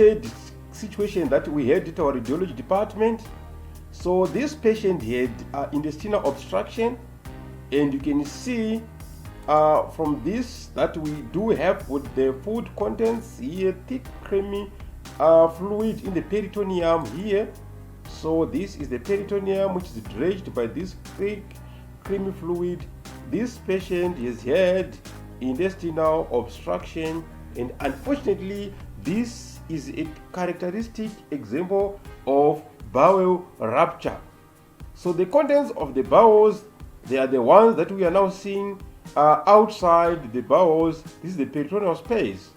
limited situation that we had at our radiology department. So this patient had intestinal obstruction, and you can see from this that we do have with the food contents here, thick creamy fluid in the peritoneum here. So this is the peritoneum, which is dredged by this thick creamy fluid. This patient has had intestinal obstruction, and unfortunately this is a characteristic example of bowel rupture. So the contents of the bowels, they are the ones that we are now seeing outside the bowels. This is the peritoneal space.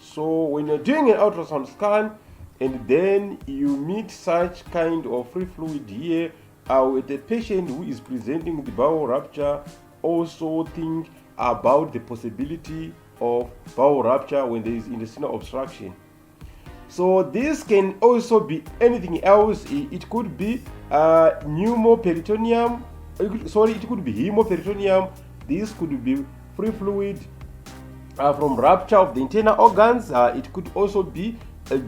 So when you're doing an ultrasound scan and then you meet such kind of free fluid here with a patient who is presenting with bowel rupture, also think about the possibility of bowel rupture when there is intestinal obstruction. So this can also be anything else. It could be pneumoperitoneum. It could be hemoperitoneum. This could be free fluid from rupture of the internal organs. It could also be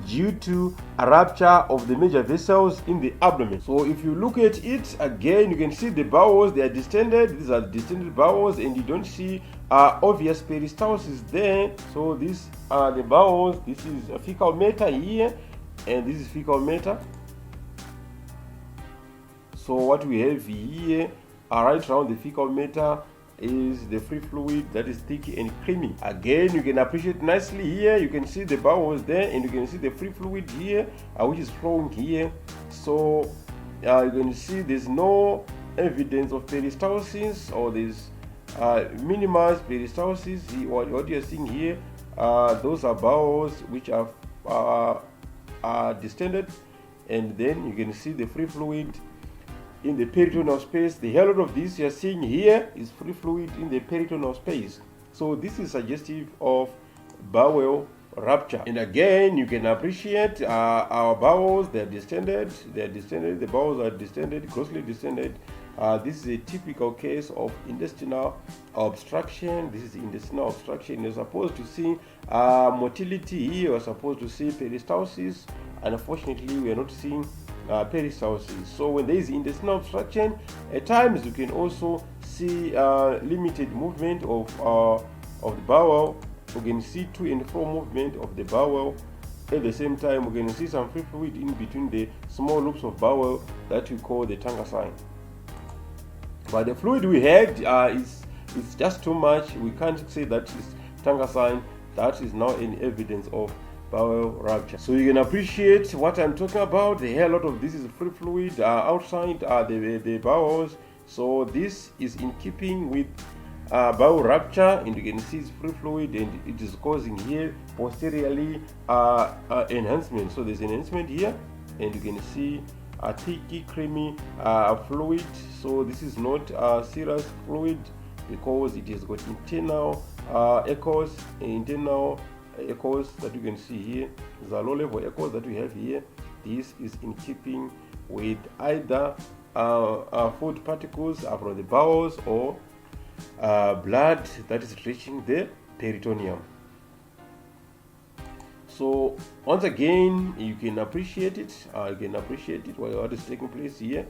due to a rupture of the major vessels in the abdomen. So if you look at it again, you can see the bowels, they are distended. These are distended bowels, and you don't see obvious peristalsis there. So these are the bowels. This is a fecal matter here, and this is fecal matter. So what we have here right around the fecal matter is the free fluid that is thick and creamy. Again, you can appreciate nicely here. You can see the bowels there, and you can see the free fluid here which is flowing here. So you can see there's no evidence of peristalsis, or there's minimized peristalsis. What you're seeing here, those are bowels which are distended, and then you can see the free fluid in the peritoneal space. The hell of this you're seeing here is free fluid in the peritoneal space. So this is suggestive of bowel rupture. And again, you can appreciate our bowels, they're distended, the bowels are distended, grossly distended. This is a typical case of intestinal obstruction. This is intestinal obstruction. You're supposed to see motility here, you're supposed to see peristalsis. Unfortunately, we are not seeing peristalsis. So when there is intestinal obstruction, at times you can also see limited movement of the bowel. We can see to and fro movement of the bowel. At the same time, we can see some free fluid in between the small loops of bowel that we call the tangacine. But the fluid we had is just too much. We can't say that is tangacine. That is now an evidence of bowel rupture. So you can appreciate what I'm talking about. A hell lot of this is free fluid outside the bowels. So this is in keeping with bowel rupture, and you can see it's free fluid, and it is causing here posteriorly enhancement. So there's enhancement here, and you can see a thicky creamy fluid. So this is not a serous fluid because it has got internal echoes that you can see here. The low level echoes that we have here. This is in keeping with either food particles from the bowels or blood that is reaching the peritoneum. So once again, you can appreciate it. What is taking place here.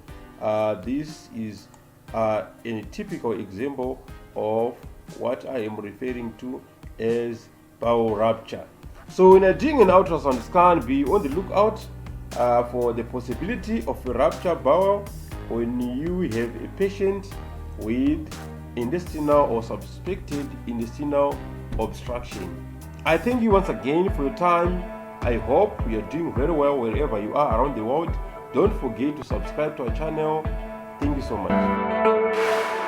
This is a typical example of what I am referring to as bowel rupture. So when you're doing an ultrasound scan, be on the lookout for the possibility of a ruptured bowel when you have a patient with intestinal or suspected intestinal obstruction. I thank you once again for your time. I hope you are doing very well wherever you are around the world. Don't forget to subscribe to our channel. Thank you so much.